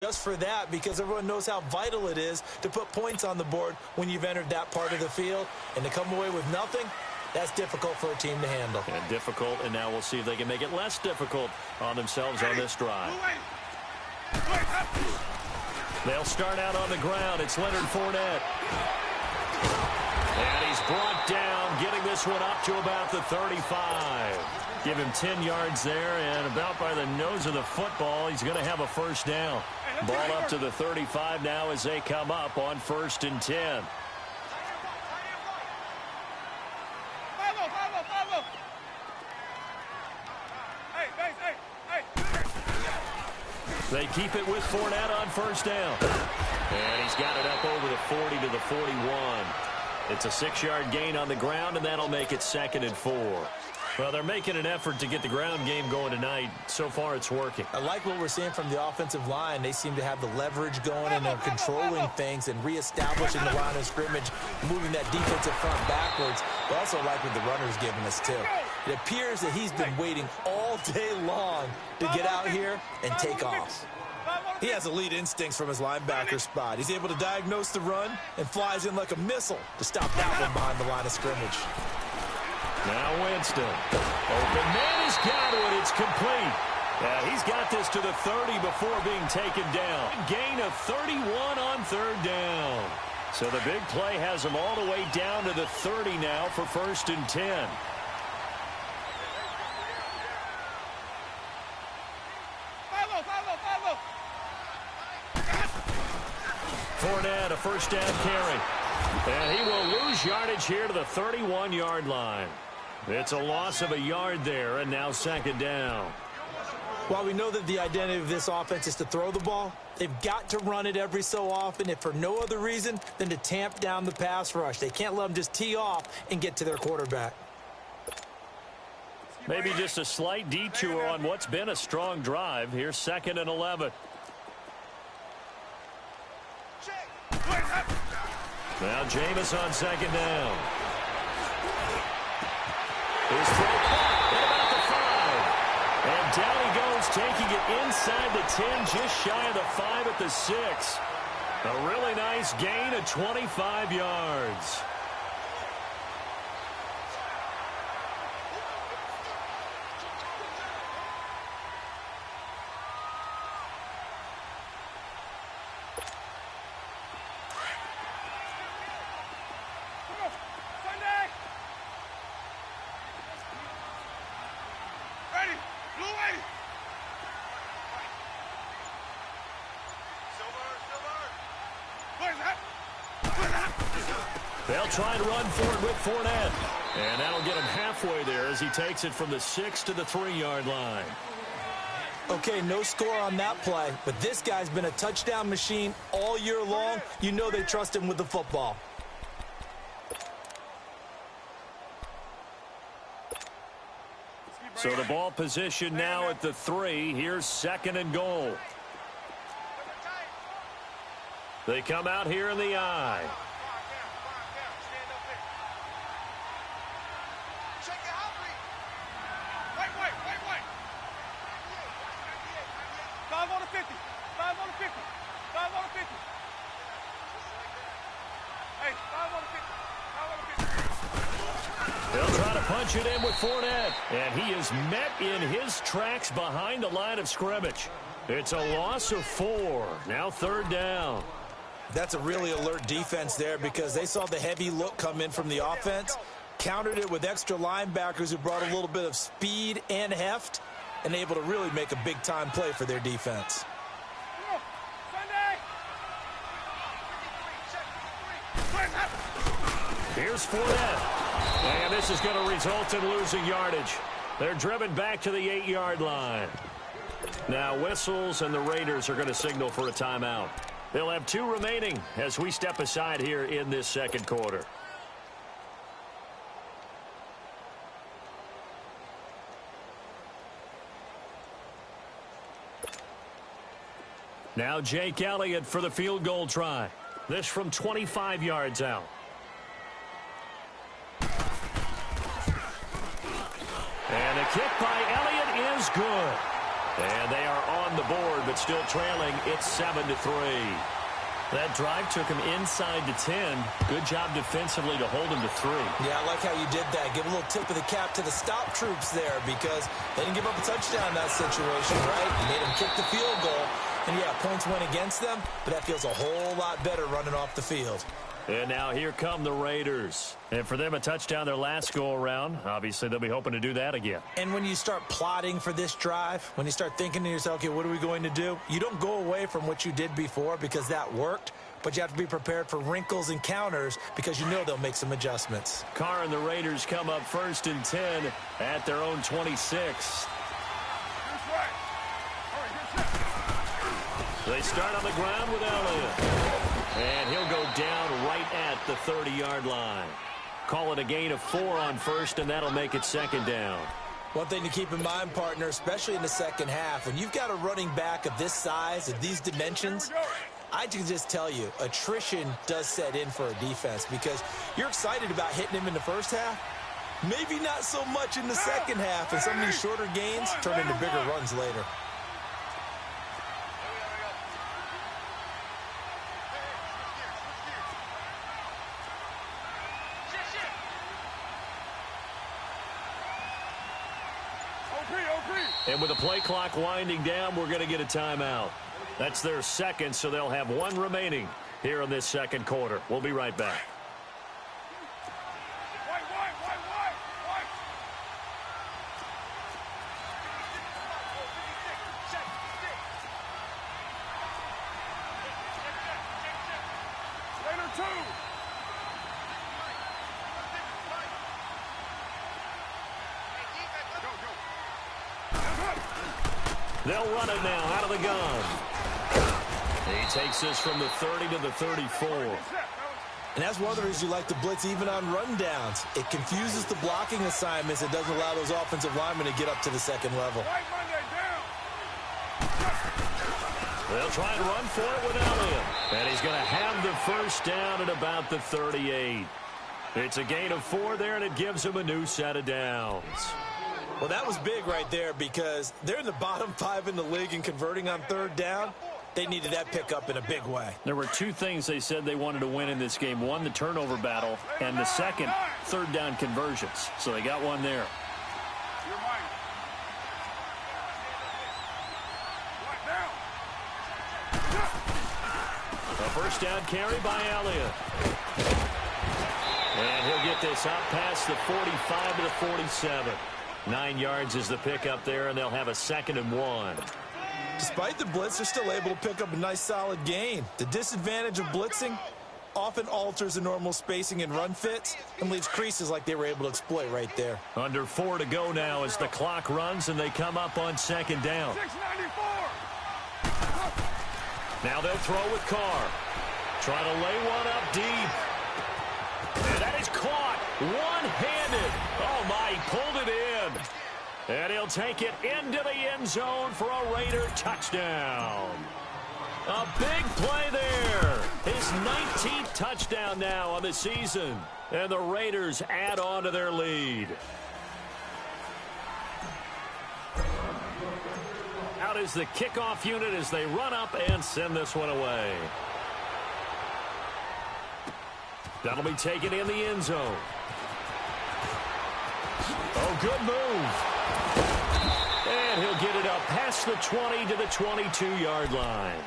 Just for that, because everyone knows how vital it is to put points on the board when you've entered that part of the field. And to come away with nothing, that's difficult for a team to handle. And difficult, and now we'll see if they can make it less difficult on themselves on this drive. They'll start out on the ground. It's Leonard Fournette. And he's brought down, getting this one up to about the 35. Give him 10 yards there, and about by the nose of the football, he's going to have a first down. Ball up to the 35 now as they come up on 1st and 10. They keep it with Fournette on 1st down. And he's got it up over the 40 to the 41. It's a 6-yard gain on the ground, and that'll make it 2nd and 4. Well, they're making an effort to get the ground game going tonight. So far, it's working. I like what we're seeing from the offensive line. They seem to have the leverage going, and they're controlling things and reestablishing the line of scrimmage, moving that defensive front backwards. I also like what the runner's giving us, too. It appears that he's been waiting all day long to get out here and take off. He has elite instincts from his linebacker spot. He's able to diagnose the run and flies in like a missile to stop that one behind the line of scrimmage. Now Winston. Open man has got it. It's complete. He's got this to the 30 before being taken down. Gain of 31 on 3rd down. So the big play has him all the way down to the 30 now for 1st and 10. Fournette, a first down carry. And he will lose yardage here to the 31-yard line. It's a loss of a yard there, and now 2nd down. While we know that the identity of this offense is to throw the ball, they've got to run it every so often, if for no other reason than to tamp down the pass rush. They can't let them just tee off and get to their quarterback. Maybe just a slight detour on what's been a strong drive. Here's 2nd and 11. Now Jameis on 2nd down. His throw caught at about the 5. And down he goes, taking it inside the 10, just shy of the 5 at the 6. A really nice gain of 25 yards. They'll try and run for it with Fournette. And that'll get him halfway there as he takes it from the 6 to the 3-yard line. Okay, no score on that play, but this guy's been a touchdown machine all year long. You know they trust him with the football. So the ball position now at the 3. Here's 2nd and goal. They come out here in the I. They'll try to punch it in with Fournette. And he is met in his tracks behind the line of scrimmage. It's a loss of 4. Now 3rd down. That's a really alert defense there because they saw the heavy look come in from the offense, countered it with extra linebackers who brought a little bit of speed and heft, and able to really make a big-time play for their defense. Here's Fournette. And this is going to result in losing yardage. They're driven back to the 8-yard line. Now whistles, and the Raiders are going to signal for a timeout. They'll have 2 remaining as we step aside here in this 2nd quarter. Now Jake Elliott for the field goal try. This from 25 yards out. And the kick by Elliott is good. And they are on the board, but still trailing. It's 7-3. That drive took him inside to 10. Good job defensively to hold him to 3. Yeah, I like how you did that. Give a little tip of the cap to the stop troops there because they didn't give up a touchdown in that situation, right? You made them kick the field goal. And, yeah, points went against them, but that feels a whole lot better running off the field. And now here come the Raiders. And for them, a touchdown their last go-around. Obviously, they'll be hoping to do that again. And when you start plotting for this drive, when you start thinking to yourself, okay, what are we going to do? You don't go away from what you did before because that worked, but you have to be prepared for wrinkles and counters because you know they'll make some adjustments. Carr and the Raiders come up 1st and 10 at their own 26. They start on the ground with Elliott. And he'll go down right at the 30-yard line. Call it a gain of 4 on first, and that'll make it 2nd down. One thing to keep in mind, partner, especially in the second half, when you've got a running back of this size, of these dimensions, I can just tell you, attrition does set in for a defense because you're excited about hitting him in the first half. Maybe not so much in the second half, and some of these shorter gains turn into bigger runs later. And with the play clock winding down, we're going to get a timeout. That's their second, so they'll have 1 remaining here in this second quarter. We'll be right back. They'll run it now out of the gun. He takes this from the 30 to the 34. And that's one of the reasons you like to blitz even on rundowns. It confuses the blocking assignments. It doesn't allow those offensive linemen to get up to the second level. They'll try and run for it with Elliott. And he's going to have the first down at about the 38. It's a gain of 4 there, and it gives him a new set of downs. Well, that was big right there because they're in the bottom 5 in the league in converting on 3rd down. They needed that pickup in a big way. There were 2 things they said they wanted to win in this game. One, the turnover battle, and the second, 3rd down conversions. So they got one there. A first down carry by Elliott. And he'll get this out past the 45 to the 47. 9 yards is the pickup there, and they'll have a 2nd and 1. Despite the blitz, they're still able to pick up a nice solid gain. The disadvantage of blitzing often alters the normal spacing and run fits and leaves creases like they were able to exploit right there. Under 4 to go now as the clock runs and they come up on 2nd down. Now they'll throw with Carr. Try to lay one up deep. And that is caught one-handed. Oh, my, he pulled it in. And he'll take it into the end zone for a Raider touchdown. A big play there. His 19th touchdown now on the season. And the Raiders add on to their lead. Out is the kickoff unit as they run up and send this one away. That'll be taken in the end zone. Oh, good move. And he'll get it up past the 20 to the 22-yard line.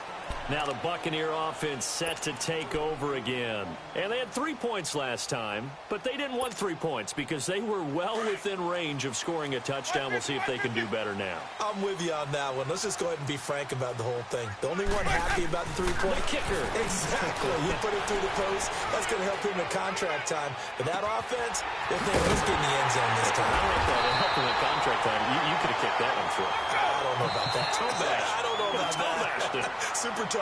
Now the Buccaneer offense set to take over again. And they had 3 points last time, but they didn't want 3 points because they were well within range of scoring a touchdown. We'll see if they can do better now. I'm with you on that one. Let's just go ahead and be frank about the whole thing. The only one happy about the 3-point kicker. Exactly. You put it through the post. That's going to help him in contract time. But that offense, they're thinking he's getting the end zone this time. I like that. It helped him in contract time. You could have kicked that one through. I don't know about that. Toe bash. I don't know about that. Super toe.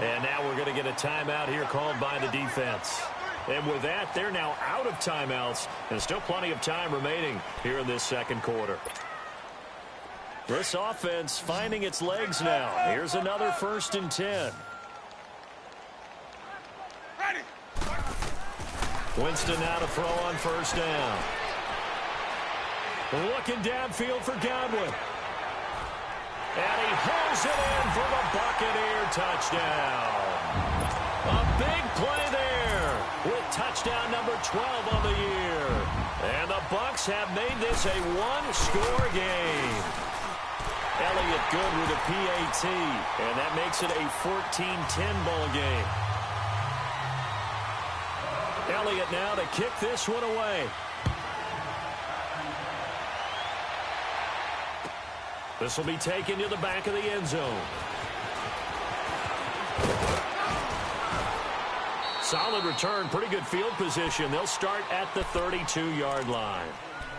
And now we're going to get a timeout here called by the defense. And with that, they're now out of timeouts. And still plenty of time remaining here in this second quarter. This offense finding its legs now. Here's another 1st and 10. Winston now to throw on 1st down. Looking downfield for Godwin. And he hauls it in for the Buccaneer touchdown. A big play there with touchdown number 12 on the year. And the Bucs have made this a one-score game. Elliott good with a PAT, and that makes it a 14-10 ball game. Elliott now to kick this one away. This will be taken to the back of the end zone. Solid return, pretty good field position. They'll start at the 32-yard line.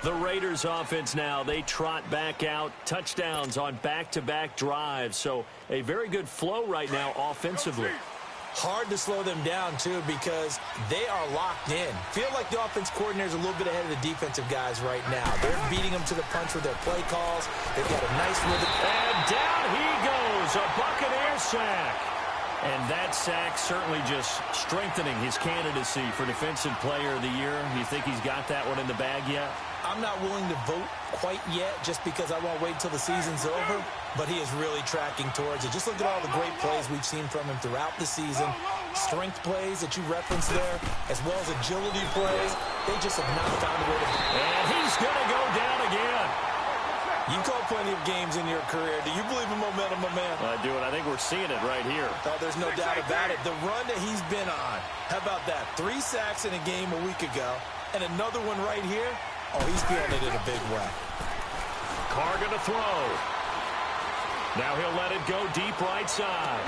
The Raiders offense now, they trot back out. Touchdowns on back-to-back drives. So a very good flow right now offensively. Hard to slow them down, too, because they are locked in. Feel like the offense coordinator is a little bit ahead of the defensive guys right now. They're beating them to the punch with their play calls. They've got a nice rhythm. And down he goes, a Buccaneer sack. And that sack certainly just strengthening his candidacy for Defensive Player of the Year. You think he's got that one in the bag yet? I'm not willing to vote quite yet just because I won't wait until the season's over, but he is really tracking towards it. Just look at all the great plays we've seen from him throughout the season. Strength plays that you referenced there, as well as agility plays. They just have not found a way to... And he's going to go down again. You called plenty of games in your career. Do you believe in momentum, my man? I do, and I think we're seeing it right here. Oh, there's no doubt about it. The run that he's been on. How about that? 3 sacks in a game a week ago, and another one right here. Oh, he's feeling it in a big way. Carr going to throw. Now he'll let it go deep right side.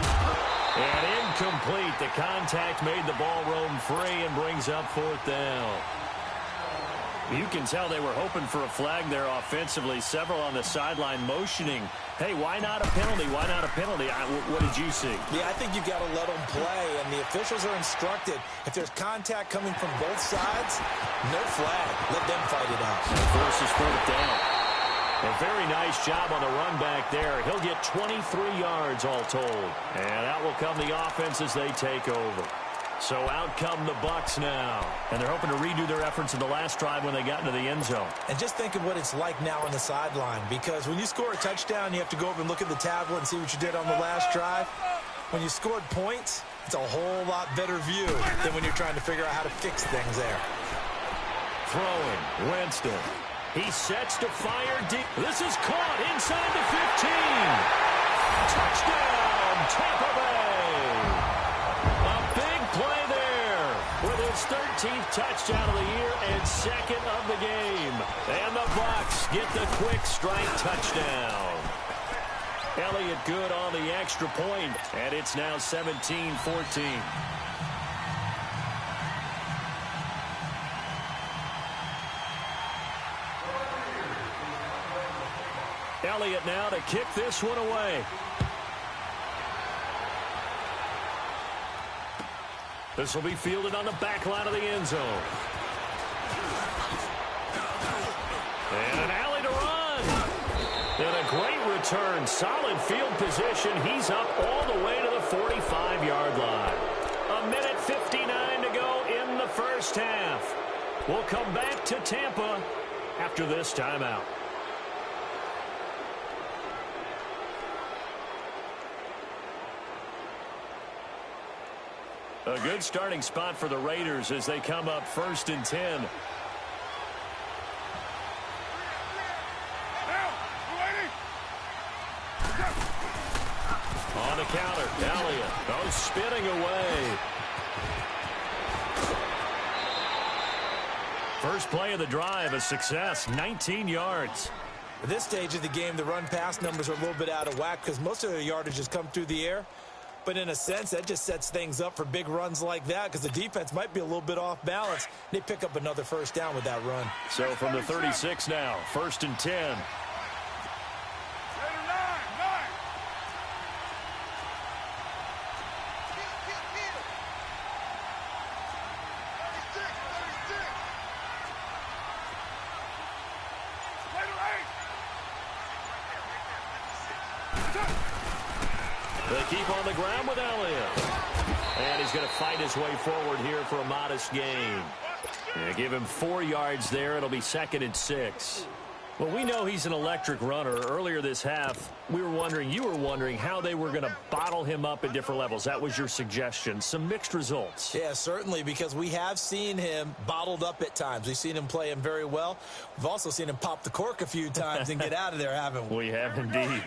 And incomplete. The contact made the ball roam free and brings up 4th down. You can tell they were hoping for a flag there offensively. Several on the sideline motioning. Hey, why not a penalty? Why not a penalty? What did you see? Yeah, I think you've got to let them play, and the officials are instructed. If there's contact coming from both sides, no flag. Let them fight it out. Forces 4th down. A very nice job on the run back there. He'll get 23 yards all told. And out will come the offense as they take over. So out come the Bucs now. And they're hoping to redo their efforts in the last drive when they got into the end zone. And just think of what it's like now on the sideline, because when you score a touchdown, you have to go over and look at the tablet and see what you did on the last drive. When you scored points, it's a whole lot better view than when you're trying to figure out how to fix things there. Throwing, Winston. He sets to fire deep. This is caught inside the 15. Touchdown, Tampa Bay. Play there with his 13th touchdown of the year and 2nd of the game. And the Bucs get the quick strike touchdown. Elliott good on the extra point, and it's now 17-14. Elliott now to kick this one away. This will be fielded on the back line of the end zone. And an alley to run. And a great return. Solid field position. He's up all the way to the 45-yard line. 1:59 to go in the first half. We'll come back to Tampa after this timeout. A good starting spot for the Raiders as they come up 1st and 10. On the counter, Elliott. Oh, spinning away. First play of the drive, a success, 19 yards. At this stage of the game, the run-pass numbers are a little bit out of whack because most of their yardage has come through the air. But in a sense, that just sets things up for big runs like that because the defense might be a little bit off balance. They pick up another first down with that run. So from the 36 now, 1st and 10. They keep on the ground with Elliott. And he's going to fight his way forward here for a modest gain. Yeah, give him 4 yards there. It'll be 2nd and 6. Well, we know he's an electric runner. Earlier this half, you were wondering how they were going to bottle him up at different levels. That was your suggestion. Some mixed results. Yeah, certainly, because we have seen him bottled up at times. We've seen him play him very well. We've also seen him pop the cork a few times and get out of there, haven't we? We have indeed.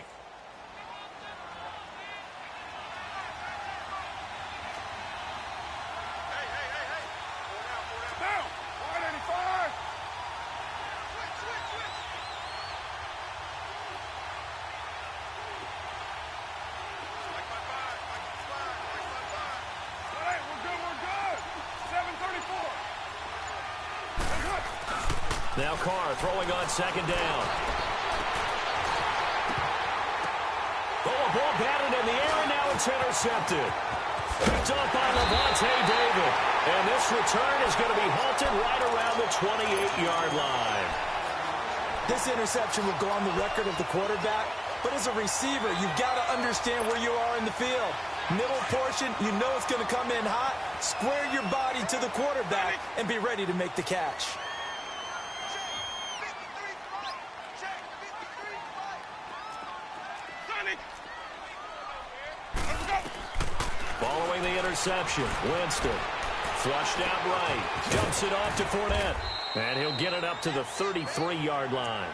Now Carr throwing on second down. Oh, a ball batted in the air, and now it's intercepted. Picked up by Levante David. And this return is going to be halted right around the 28-yard line. This interception will go on the record of the quarterback, but as a receiver, you've got to understand where you are in the field. Middle portion, you know it's going to come in hot. Square your body to the quarterback and be ready to make the catch. Following the interception, Winston flushed out right, dumps it off to Fournette, and he'll get it up to the 33-yard line.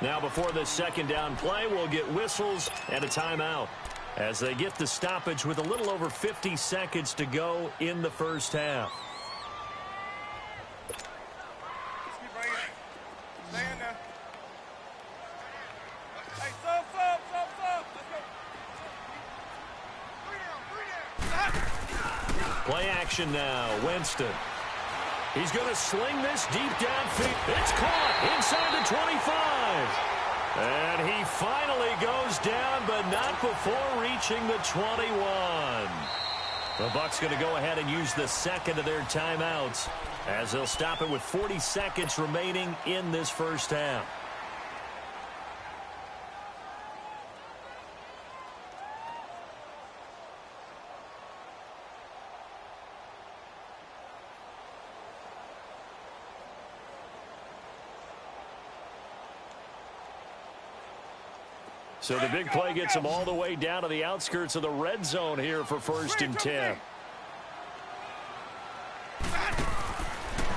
Now before the second down play, we'll get whistles and a timeout as they get the stoppage with a little over 50 seconds to go in the first half. Play action now, Winston. He's going to sling this deep downfield. It's caught inside the 25. And he finally goes down, but not before reaching the 21. The Bucs going to go ahead and use the second of their timeouts as they'll stop it with 40 seconds remaining in this first half. So the big play gets them all the way down to the outskirts of the red zone here for 1st and 10.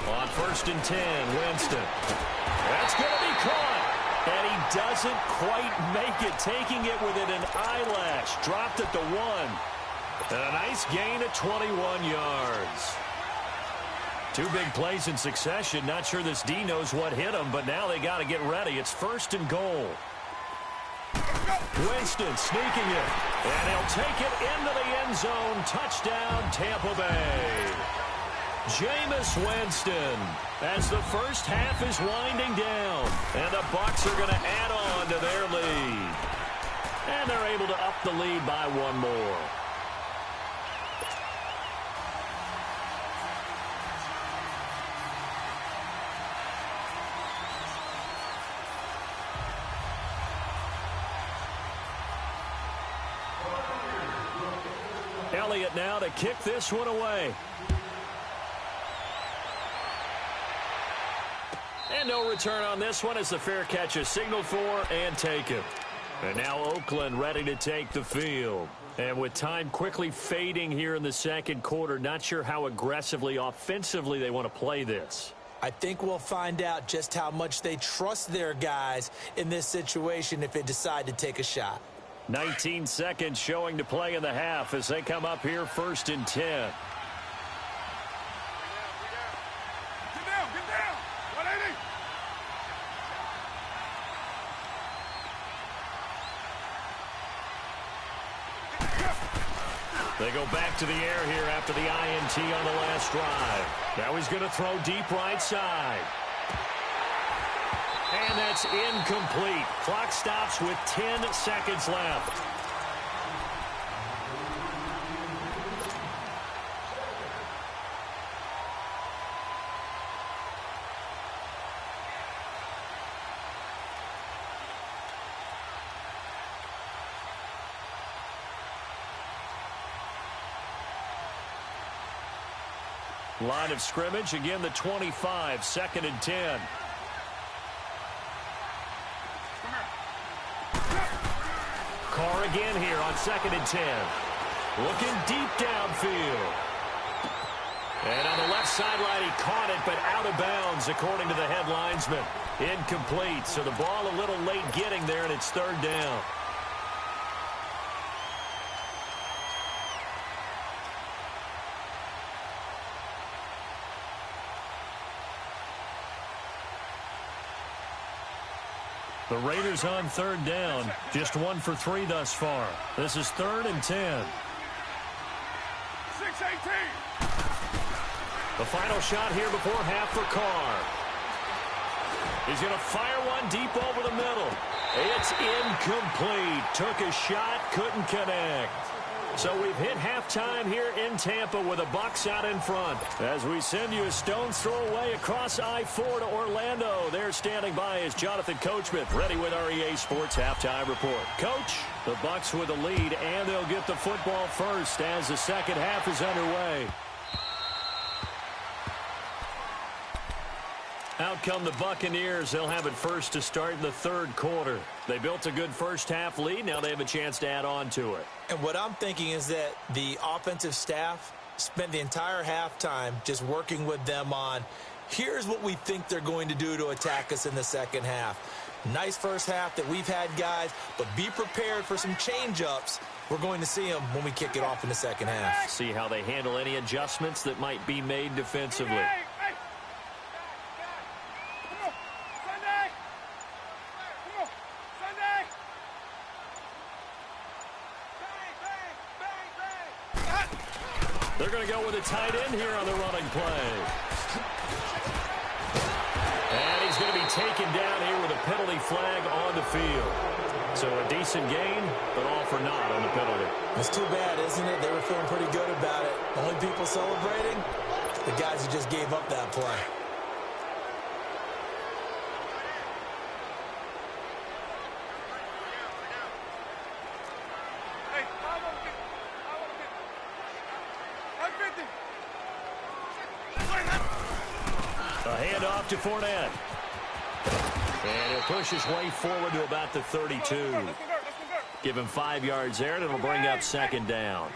On 1st and 10, Winston. That's going to be caught. And he doesn't quite make it, taking it within an eyelash. Dropped at the 1. And a nice gain of 21 yards. Two big plays in succession. Not sure this D knows what hit him, but now they got to get ready. It's 1st and goal. Winston sneaking it, and he'll take it into the end zone. Touchdown, Tampa Bay. Jameis Winston, as the first half is winding down, and the Bucs are going to add on to their lead. And they're able to up the lead by one more. Elliott now to kick this one away. And no return on this one as the fair catch is signaled for and taken. And now Oakland ready to take the field. And with time quickly fading here in the second quarter, not sure how aggressively, offensively they want to play this. I think we'll find out just how much they trust their guys in this situation if they decide to take a shot. 19 seconds showing to play in the half as they come up here 1st and 10. Get down, 180. They go back to the air here after the INT on the last drive. Now he's going to throw deep right side. And that's incomplete. Clock stops with 10 seconds left. Line of scrimmage, again the 25, 2nd and 10. Carr again here on 2nd and 10. Looking deep downfield. And on the left sideline, he caught it, but out of bounds, according to the head linesman. Incomplete, so the ball a little late getting there, and it's 3rd down. The Raiders on 3rd down. Just 1 for 3 thus far. This is 3rd and 10. 6-18. The final shot here before half for Carr. He's going to fire one deep over the middle. It's incomplete. Took a shot, couldn't connect. So we've hit halftime here in Tampa with the Bucs out in front. As we send you a stone's throw away across I-4 to Orlando. There standing by is Jonathan Coachman, ready with our EA Sports Halftime Report. Coach, the Bucs with the lead, and they'll get the football first as the second half is underway. Out come the Buccaneers. They'll have it first to start in the 3rd quarter. They built a good first half lead. Now they have a chance to add on to it. And what I'm thinking is that the offensive staff spent the entire halftime just working with them on, here's what we think they're going to do to attack us in the second half. Nice first half that we've had, guys, but be prepared for some change-ups. We're going to see them when we kick it off in the second half. See how they handle any adjustments that might be made defensively. They're going to go with a tight end here on the running play. And he's going to be taken down here with a penalty flag on the field. So a decent gain, but all for naught on the penalty. It's too bad, isn't it? They were feeling pretty good about it. Only people celebrating, the guys who just gave up that play. A handoff to Fournette. And he'll push his way forward to about the 32. Give him 5 yards there, and it'll bring up 2nd down.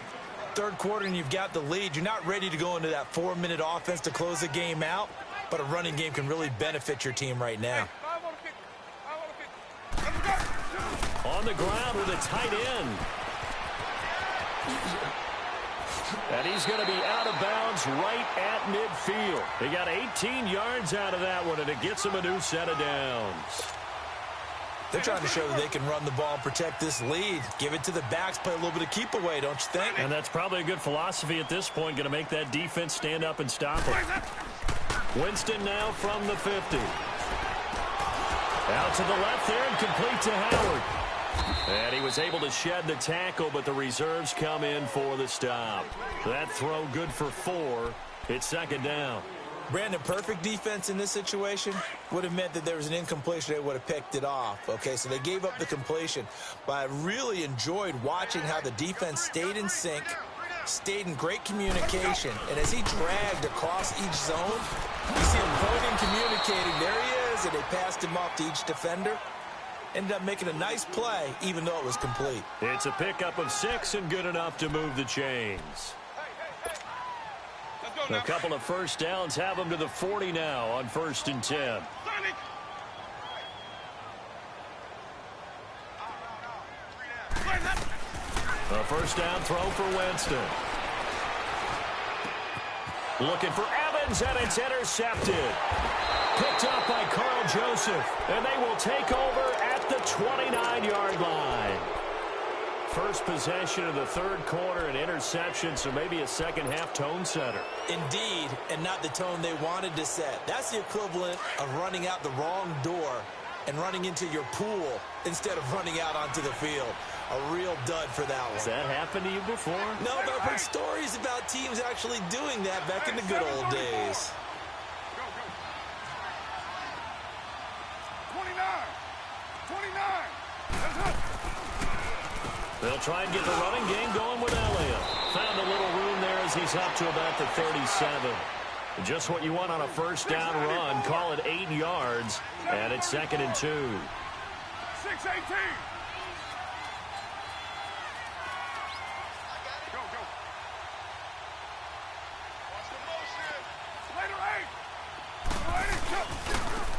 3rd quarter, and you've got the lead. You're not ready to go into that 4-minute offense to close the game out, but a running game can really benefit your team right now. On the ground with a tight end. And he's going to be out of bounds right at midfield. He got 18 yards out of that one, and it gets him a new set of downs. They're trying to show that they can run the ball and protect this lead. Give it to the backs, play a little bit of keep away, don't you think? And that's probably a good philosophy at this point, going to make that defense stand up and stop him. Winston now from the 50. Out to the left there and complete to Howard. And he was able to shed the tackle, but the reserves come in for the stop. That throw good for 4. It's 2nd down. Brandon, perfect defense in this situation would have meant that there was an incompletion. They would have picked it off. Okay, so they gave up the completion. But I really enjoyed watching how the defense stayed in sync, stayed in great communication. And as he dragged across each zone, you see him voting, communicating. There he is, and they passed him off to each defender. Ended up making a nice play, even though it was complete. It's a pickup of 6 and good enough to move the chains. A couple of first downs have them to the 40 now on 1st and 10. A first down throw for Winston. Looking for Evans, and it's intercepted. Picked up by Carl Joseph, and they will take over at the 29-yard line. First possession of the 3rd quarter, an interception, so maybe a second-half tone setter. Indeed, and not the tone they wanted to set. That's the equivalent of running out the wrong door and running into your pool instead of running out onto the field. A real dud for that one. Has that happened to you before? No, but I've heard stories about teams actually doing that back in the good old days. 29. They'll try and get the running game going with Elliott. Found a little room there as he's up to about the 37. Just what you want on a first down run. Call it 8 yards, and it's 2nd and 2. 6-18.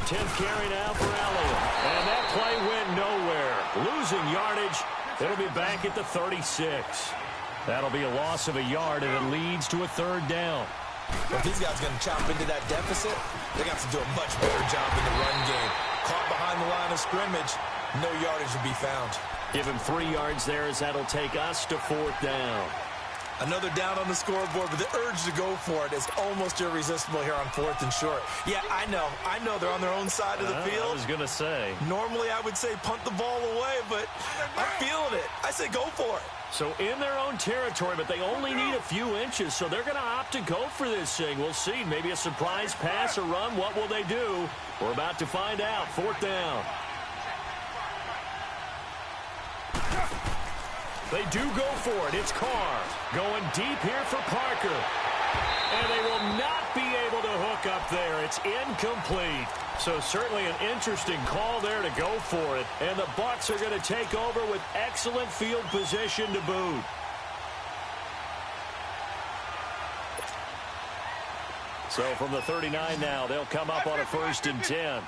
10th carry now for Elliott. And that play went nowhere. Losing yardage. It'll be back at the 36. That'll be a loss of a yard, and it leads to a 3rd down. Well, if these guys are going to chop into that deficit, they're going to have to do a much better job in the run game. Caught behind the line of scrimmage, no yardage to be found. Give him 3 yards there as that'll take us to 4th down. Another down on the scoreboard, but the urge to go for it is almost irresistible here on 4th and short. Yeah, I know they're on their own side of the field. I was going to say. Normally I would say punt the ball away, but I'm feeling it. I say go for it. So in their own territory, but they only need a few inches, so they're going to opt to go for this thing. We'll see. Maybe a surprise pass or run. What will they do? We're about to find out. 4th down. They do go for it. It's Carr going deep here for Parker. And they will not be able to hook up there. It's incomplete. So certainly an interesting call there to go for it. And the Bucs are going to take over with excellent field position to boot. So from the 39 now, they'll come up on a 1st and 10.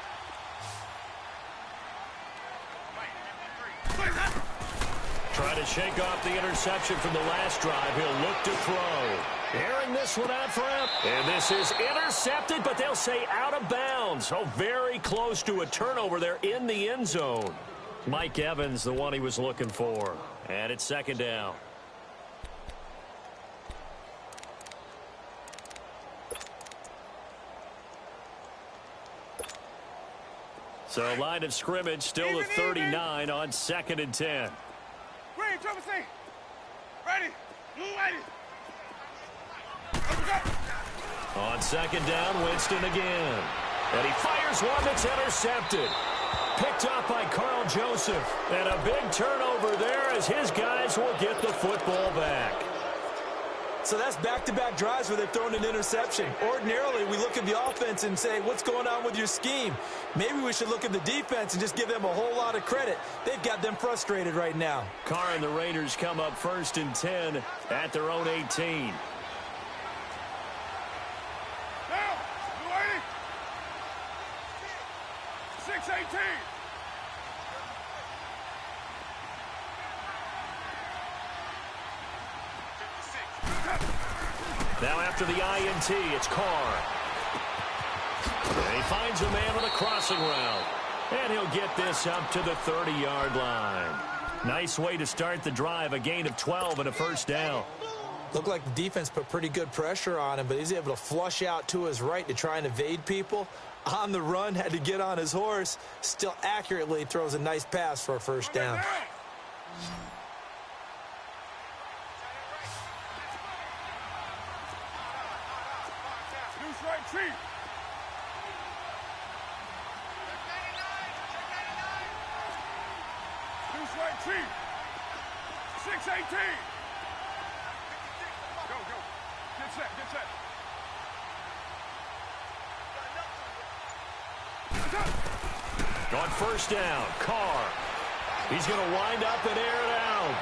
Trying to shake off the interception from the last drive. He'll look to throw. Airing this one out for him. And this is intercepted, but they'll say out of bounds. Oh, very close to a turnover there in the end zone. Mike Evans, the one he was looking for. And it's 2nd down. So line of scrimmage still the 39 on 2nd and 10. Green, Trevor, say. Ready. Ready. On 2nd down, Winston again. And he fires one that's intercepted. Picked up by Carl Joseph. And a big turnover there as his guys will get the football back. So that's back-to-back drives where they've thrown an interception. Ordinarily, we look at the offense and say, what's going on with your scheme? Maybe we should look at the defense and just give them a whole lot of credit. They've got them frustrated right now. Carr and the Raiders come up 1st and 10 at their own 18. Down. You ready? 6-18. Now after the INT, it's Carr. And he finds a man on a crossing route. And he'll get this up to the 30-yard line. Nice way to start the drive, a gain of 12 and a 1st down. Looked like the defense put pretty good pressure on him, but he's able to flush out to his right to try and evade people. On the run, had to get on his horse. Still accurately throws a nice pass for a 1st down. Right, Chief. Deuce right, Chief. 6-18. Go. Get set. On 1st down, Carr. He's going to wind up and air it out.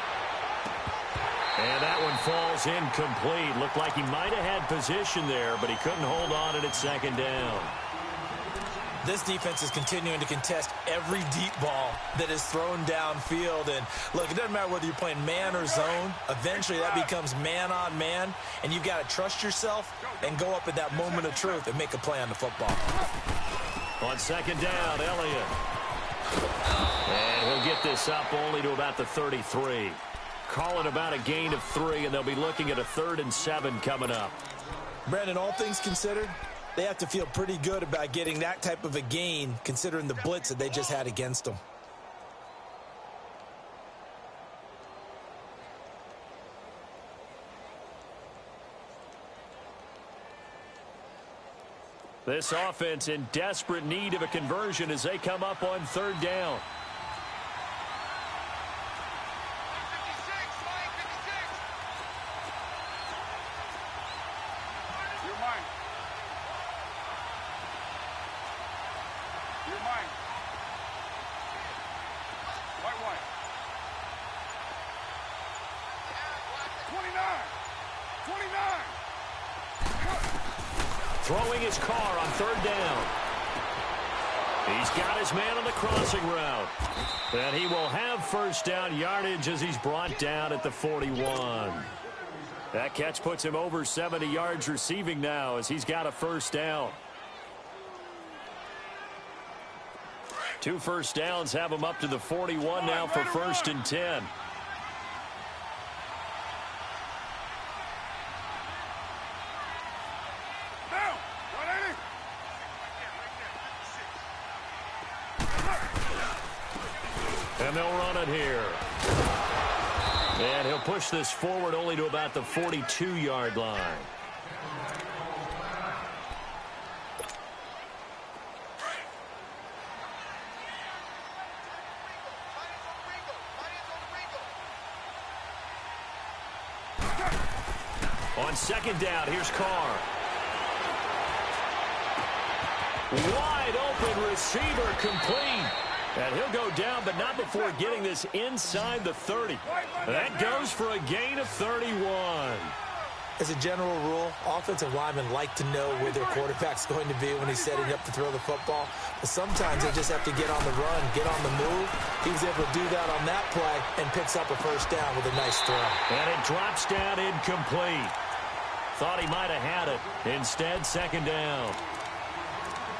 And that one falls incomplete. Looked like he might have had position there, but he couldn't hold on it at 2nd down. This defense is continuing to contest every deep ball that is thrown downfield. And look, it doesn't matter whether you're playing man or zone. Eventually that becomes man on man, and you've got to trust yourself and go up at that moment of truth and make a play on the football. On 2nd down, Elliott. And he'll get this up only to about the 33. Calling about a gain of 3, and they'll be looking at a 3rd and 7 coming up. Brandon, all things considered, they have to feel pretty good about getting that type of a gain, considering the blitz that they just had against them. This offense in desperate need of a conversion as they come up on 3rd down. Throwing his Carr on 3rd down. He's got his man on the crossing route. And he will have first down yardage as he's brought down at the 41. That catch puts him over 70 yards receiving now as he's got a first down. 2 first downs have him up to the 41 now for 1st and 10. And they'll run it here. And he'll push this forward only to about the 42-yard line. On 2nd down, here's Carr. Wide open receiver complete. And he'll go down, but not before getting this inside the 30. That goes for a gain of 31. As a general rule, offensive linemen like to know where their quarterback's going to be when he's setting up to throw the football. But sometimes they just have to get on the run, get on the move. He was able to do that on that play and picks up a first down with a nice throw. And it drops down incomplete. Thought he might have had it. Instead, 2nd down.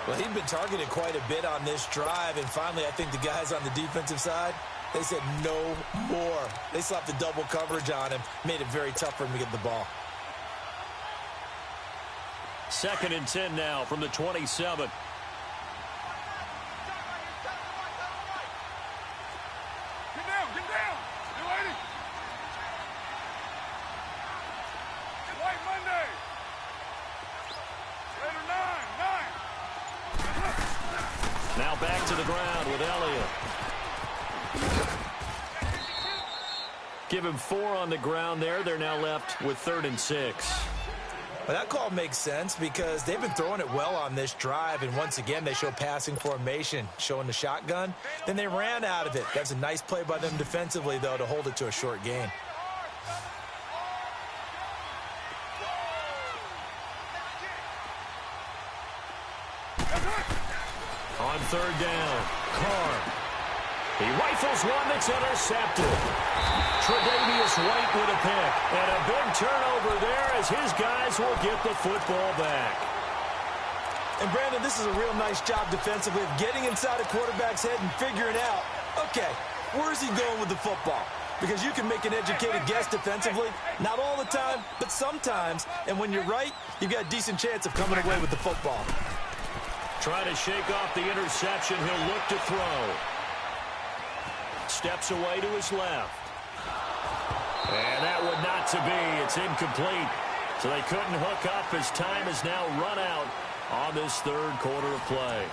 Well, he'd been targeted quite a bit on this drive, and finally I think the guys on the defensive side, they said no more. They slapped the double coverage on him, made it very tough for him to get the ball. 2nd and 10 now from the 27. Get down. You lady. White Monday. Later 9. Now back to the ground with Elliott. Give him 4 on the ground there. They're now left with 3rd and 6. Well, that call makes sense because they've been throwing it well on this drive, and once again they show passing formation, showing the shotgun. Then they ran out of it. That's a nice play by them defensively, though, to hold it to a short gain. On 3rd down, Carr. He rifles one that's intercepted. Tre'Davious White with a pick. And a big turnover there as his guys will get the football back. And, Brandon, this is a real nice job defensively of getting inside a quarterback's head and figuring out, okay, where's he going with the football? Because you can make an educated guess defensively, not all the time, but sometimes. And when you're right, you've got a decent chance of coming away with the football. Trying to shake off the interception. He'll look to throw. Steps away to his left. And that would not to be. It's incomplete. So they couldn't hook up as time has now run out on this 3rd quarter of play.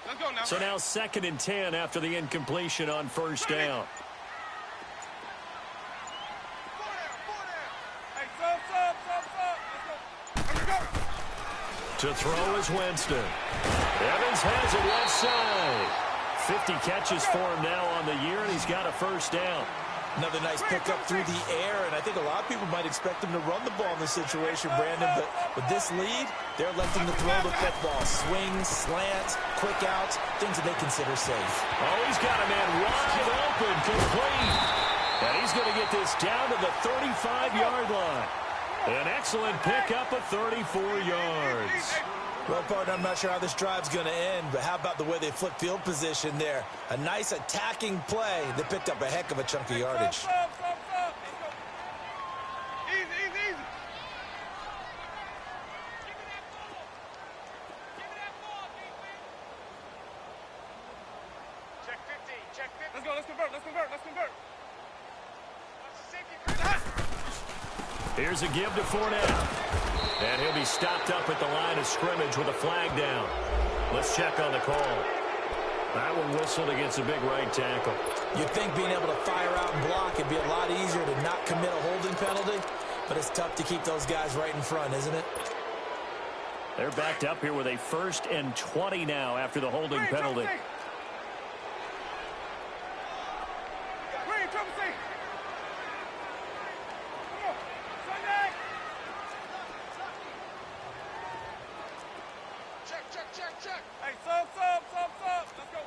Let's go now. So now 2nd and 10 after the incompletion on 1st down. Hey, sub. Let's go. To throw is Winston. Evans has it left side. 50 catches for him now on the year, and he's got a first down. Another nice pickup through the air, and I think a lot of people might expect him to run the ball in this situation, Brandon, but with this lead, they're electing to throw the football. Swings, slants, quick outs, things that they consider safe. Oh, he's got a man wide open, complete. And he's going to get this down to the 35-yard line. An excellent pickup of 34 yards. Well, partner, I'm not sure how this drive's going to end, but how about the way they flip field position there? A nice attacking play that picked up a heck of a chunk of yardage. Easy. Check 50. Let's convert. Here's a give to Fournette. And he'll be stopped up at the line of scrimmage with a flag down. Let's check on the call. That one whistled against a big right tackle. You'd think being able to fire out and block would be a lot easier to not commit a holding penalty, but it's tough to keep those guys right in front, isn't it? They're backed up here with a 1st and 20 now after the holding penalty. Check. Hey, sub. Let's go.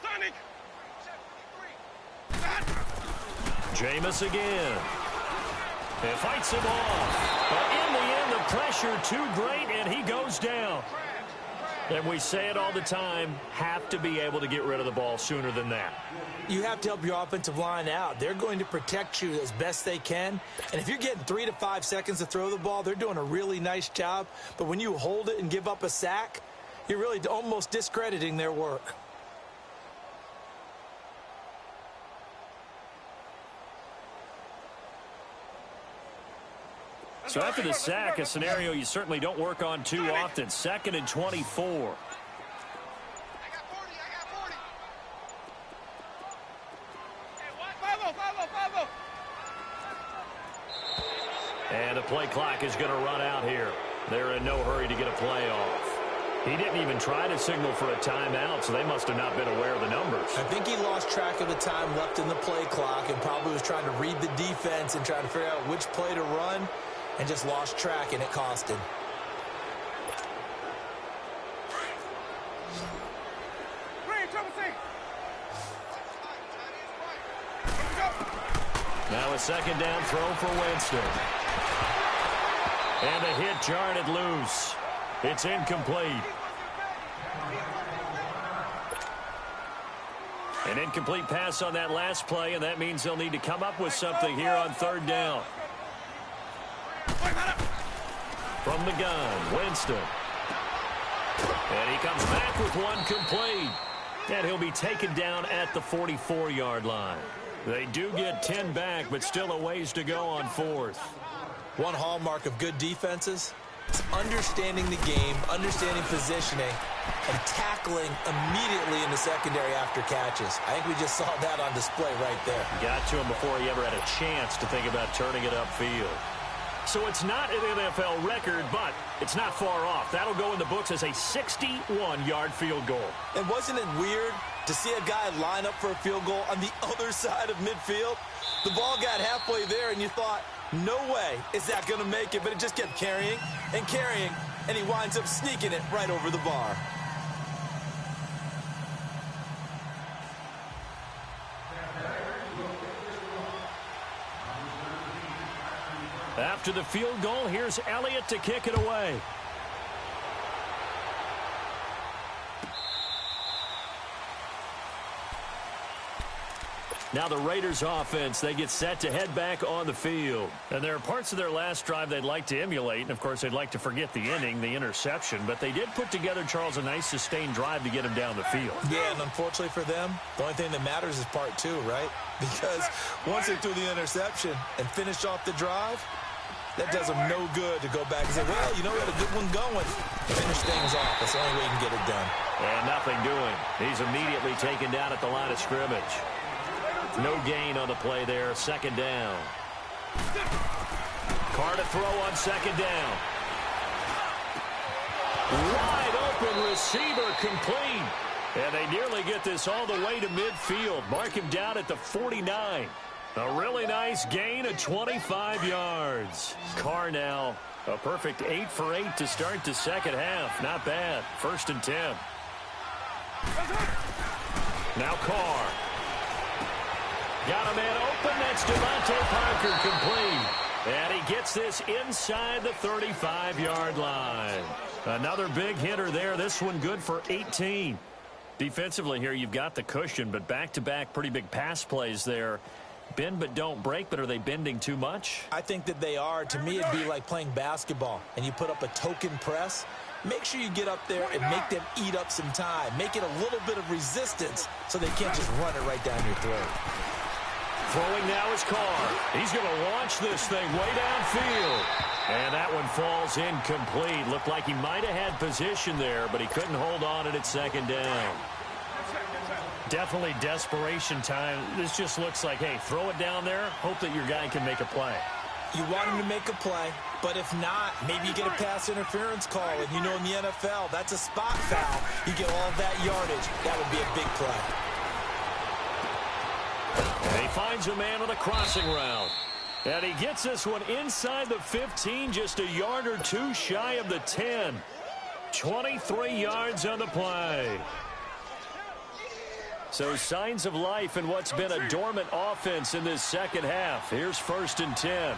Sonic. Jameis again. And fights him off. But in the end, the pressure too great, and he goes down. And we say it all the time, have to be able to get rid of the ball sooner than that. You have to help your offensive line out. They're going to protect you as best they can. And if you're getting 3 to 5 seconds to throw the ball, they're doing a really nice job. But when you hold it and give up a sack, you're really almost discrediting their work. So after the sack, a scenario you certainly don't work on too often. 2nd and 24. I got 40. Hey, what? 5-0. And the play clock is going to run out here. They're in no hurry to get a play off. He didn't even try to signal for a timeout, so they must have not been aware of the numbers. I think he lost track of the time left in the play clock and probably was trying to read the defense and trying to figure out which play to run and just lost track, and it cost him. Now a 2nd down throw for Winston. And a hit jarred it loose. It's incomplete. An incomplete pass on that last play, and that means they'll need to come up with something here on 3rd down. From the gun, Winston. And he comes back with one complete. And he'll be taken down at the 44-yard line. They do get 10 back, but still a ways to go on 4th. One hallmark of good defenses is understanding the game, understanding positioning, and tackling immediately in the secondary after catches. I think we just saw that on display right there. Got to him before he ever had a chance to think about turning it upfield. So it's not an NFL record, but it's not far off. That'll go in the books as a 61-yard field goal. And wasn't it weird to see a guy line up for a field goal on the other side of midfield? The ball got halfway there, and you thought, no way is that going to make it, but it just kept carrying, and he winds up sneaking it right over the bar. After the field goal, here's Elliott to kick it away. Now the Raiders offense, they get set to head back on the field. And there are parts of their last drive they'd like to emulate. And, of course, they'd like to forget the inning, the interception. But they did put together, Charles, a nice sustained drive to get him down the field. Yeah, and unfortunately for them, the only thing that matters is part 2, right? Because once they threw the interception and finished off the drive, that does them no good to go back and say, well, you know, we had a good one going. Finish things off. That's the only way you can get it done. And nothing doing. He's immediately taken down at the line of scrimmage. No gain on the play there. 2nd down. Carr to throw on 2nd down. Wide open receiver complete. And they nearly get this all the way to midfield. Mark him down at the 49. A really nice gain of 25 yards. Carr now a perfect 8 for 8 to start the second half. Not bad. 1st and 10. Now Carr. Got a man open. That's Devontae Parker complete. And he gets this inside the 35-yard line. Another big hitter there. This one good for 18. Defensively here, you've got the cushion, but back-to-back pretty big pass plays there. Bend but don't break, but are they bending too much? I think that they are. To me, it'd be like playing basketball, and you put up a token press. Make sure you get up there and make them eat up some time. Make it a little bit of resistance so they can't just run it right down your throat. Throwing now is Carr. He's going to launch this thing way downfield. And that one falls incomplete. Looked like he might have had position there, but he couldn't hold on it at 2nd down. Definitely desperation time. This just looks like, hey, throw it down there, hope that your guy can make a play. You want him to make a play, but if not, maybe you get a pass interference call. And you know in the NFL, that's a spot foul. You get all that yardage. That would be a big play. And he finds a man on a crossing route. And he gets this one inside the 15, just a yard or two shy of the 10. 23 yards on the play. So signs of life in what's been a dormant offense in this second half. Here's 1st and 10.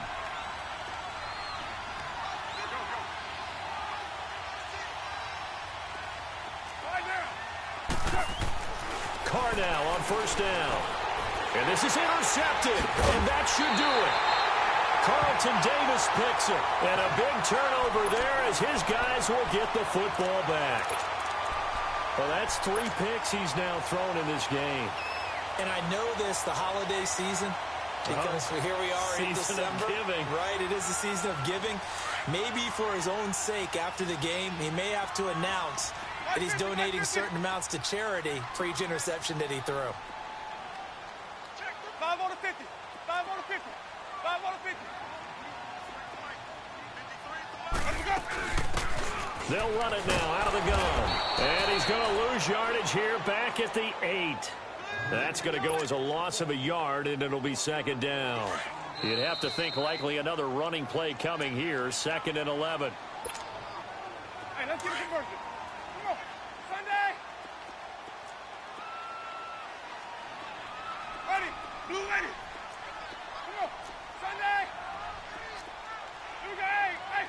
Carr now on 1st down. And this is intercepted, and that should do it. Carlton Davis picks it, and a big turnover there as his guys will get the football back. Well, that's 3 picks he's now thrown in this game. And I know this, the holiday season, because here we are in December. Giving. Right, it is the season of giving. Maybe for his own sake after the game, he may have to announce that he's donating certain amounts to charity for each interception that he threw. 5 on the 50. 5 on the 50. 5 on the 50. Let's go. They'll run it now out of the gun. And he's going to lose yardage here back at the 8. That's going to go as a loss of a yard, and it'll be 2nd down. You'd have to think likely another running play coming here, 2nd and 11. Hey, let's get a conversion. Come on. Sunday. Ready. Blue ready. Come on. Sunday. Blue guy. Hey.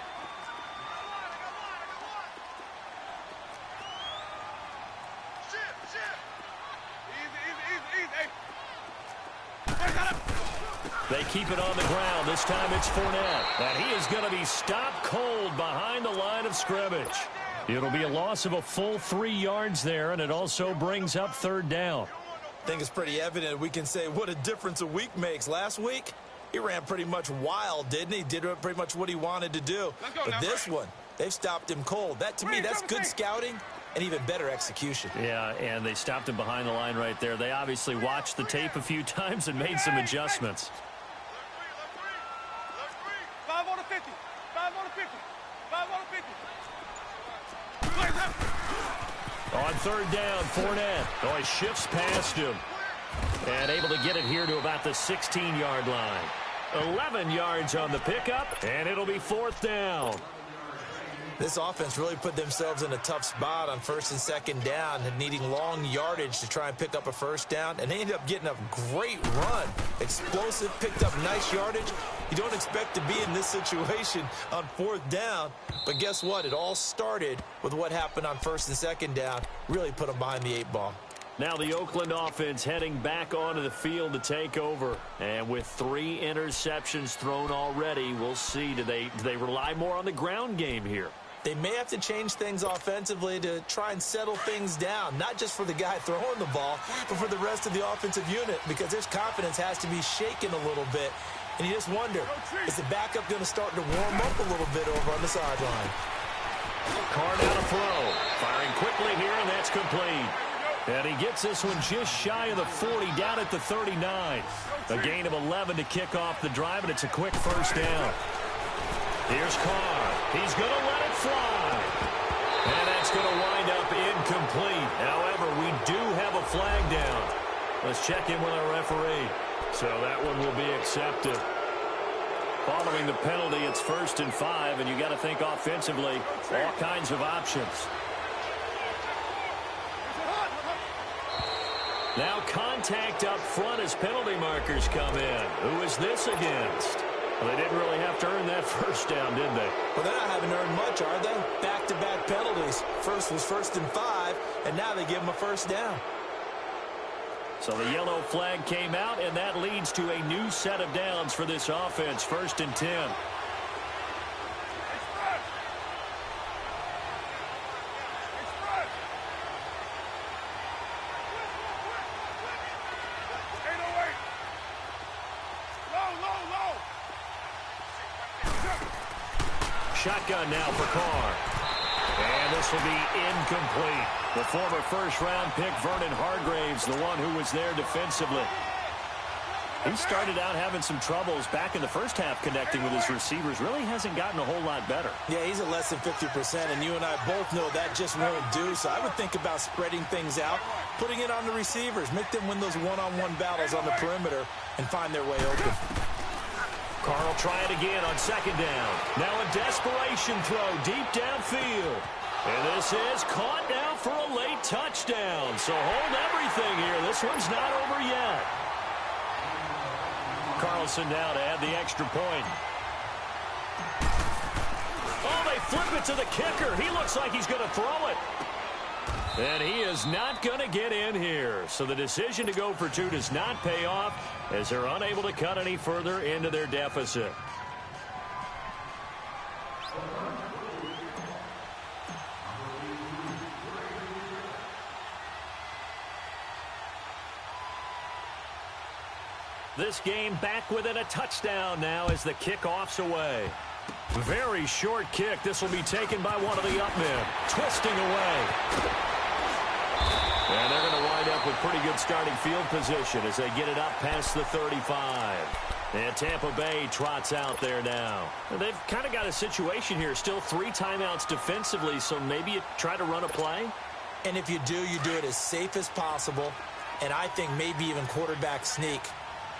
They keep it on the ground. This time it's Fournette. And he is going to be stopped cold behind the line of scrimmage. It'll be a loss of a full 3 yards there, and it also brings up 3rd down. I think it's pretty evident. We can say what a difference a week makes. Last week, he ran pretty much wild, didn't he? Did pretty much what he wanted to do. But this one, they've stopped him cold. That, to me, that's good scouting and even better execution. Yeah, and they stopped him behind the line right there. They obviously watched the tape a few times and made some adjustments. 5 on the 50. 5 on the 50. 5 on the 50. On 3rd down, Fournette. Oh, he shifts past him. And able to get it here to about the 16-yard line. 11 yards on the pickup, and it'll be 4th down. This offense really put themselves in a tough spot on 1st and 2nd down and needing long yardage to try and pick up a 1st down. And they ended up getting a great run. Explosive, picked up nice yardage. You don't expect to be in this situation on 4th down. But guess what? It all started with what happened on 1st and 2nd down. Really put them behind the 8 ball. Now the Oakland offense heading back onto the field to take over. And with 3 interceptions thrown already, we'll see. Do they rely more on the ground game here? They may have to change things offensively to try and settle things down, not just for the guy throwing the ball, but for the rest of the offensive unit, because his confidence has to be shaken a little bit. And you just wonder, is the backup going to start to warm up a little bit over on the sideline? Carr down a throw. Firing quickly here, and that's complete. And he gets this one just shy of the 40, down at the 39. A gain of 11 to kick off the drive, and it's a quick 1st down. Here's Carr. He's going to let it fly. And that's going to wind up incomplete. However, we do have a flag down. Let's check in with our referee. So that one will be accepted. Following the penalty, it's 1st and 5, and you got to think offensively, all kinds of options. Now contact up front as penalty markers come in. Who is this against? Well, they didn't really have to earn that 1st down, did they? Well, they're not having earned much, are they? Back-to-back penalties. First was 1st and 5, and now they give them a 1st down. So the yellow flag came out, and that leads to a new set of downs for this offense. 1st and 10. Shotgun now for Carr. And this will be incomplete. The former first-round pick, Vernon Hargraves, the one who was there defensively. He started out having some troubles back in the first half connecting with his receivers. Really hasn't gotten a whole lot better. Yeah, he's at less than 50%, and you and I both know that just won't do. So I would think about spreading things out, putting it on the receivers, make them win those one-on-one battles on the perimeter and find their way open. Carr will try it again on second down. Now a desperation throw deep downfield. And this is caught now for a late touchdown. So hold everything here. This one's not over yet. Carlson now to add the extra point. Oh, they flip it to the kicker. He looks like he's going to throw it. And he is not going to get in here. So the decision to go for two does not pay off as they're unable to cut any further into their deficit. This game back within a touchdown now as the kickoff's away. Very short kick. This will be taken by one of the up men. Twisting away. And they're going to wind up with pretty good starting field position as they get it up past the 35. And Tampa Bay trots out there now. And they've kind of got a situation here. Still 3 timeouts defensively, so maybe you try to run a play. And if you do it as safe as possible. And I think maybe even quarterback sneak.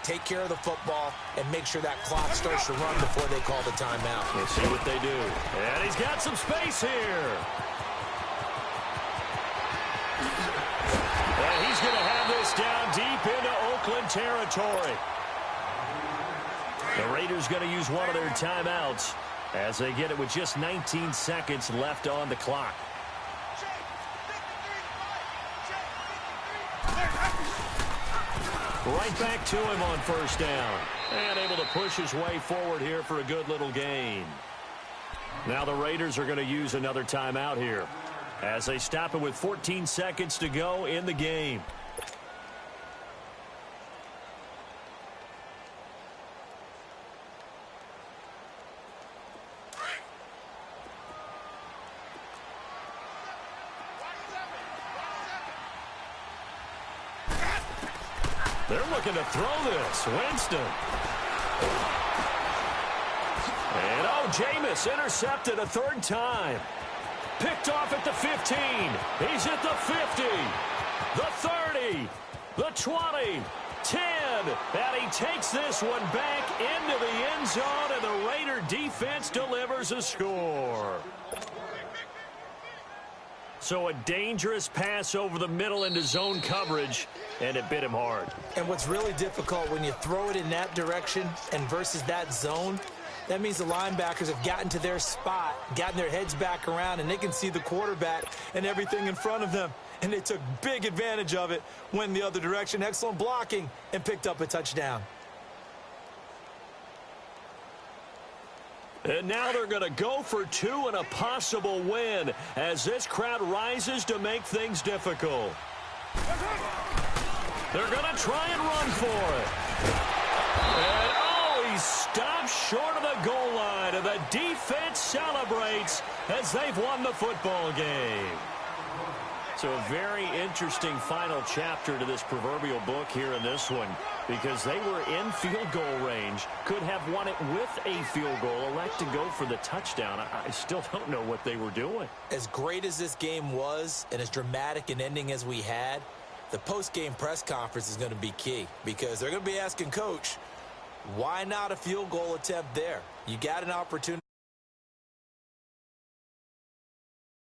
Take care of the football and make sure that clock starts to run before they call the timeout. Let's see what they do. And he's got some space here. And he's going to have this down deep into Oakland territory. The Raiders going to use one of their timeouts as they get it with just 19 seconds left on the clock. Right back to him on first down. And able to push his way forward here for a good little gain. Now the Raiders are going to use another timeout here as they stop it with 14 seconds to go in the game. They're looking to throw this. Winston. And, Jameis intercepted a third time. Picked off at the 15. He's at the 50. The 30. The 20. 10. And he takes this one back into the end zone, and the Raider defense delivers a score. So a dangerous pass over the middle into zone coverage, and it bit him hard. And what's really difficult when you throw it in that direction and versus that zone, that means the linebackers have gotten to their spot, gotten their heads back around, and they can see the quarterback and everything in front of them. And they took big advantage of it, went the other direction, excellent blocking, and picked up a touchdown. And now they're going to go for two and a possible win as this crowd rises to make things difficult. They're going to try and run for it. And, he stopped short of the goal line, and the defense celebrates as they've won the football game. So a very interesting final chapter to this proverbial book here in this one, because they were in field goal range, could have won it with a field goal, elect to go for the touchdown. I still don't know what they were doing. As great as this game was and as dramatic an ending as we had, the post-game press conference is going to be key, because they're going to be asking Coach, why not a field goal attempt there? You got an opportunity.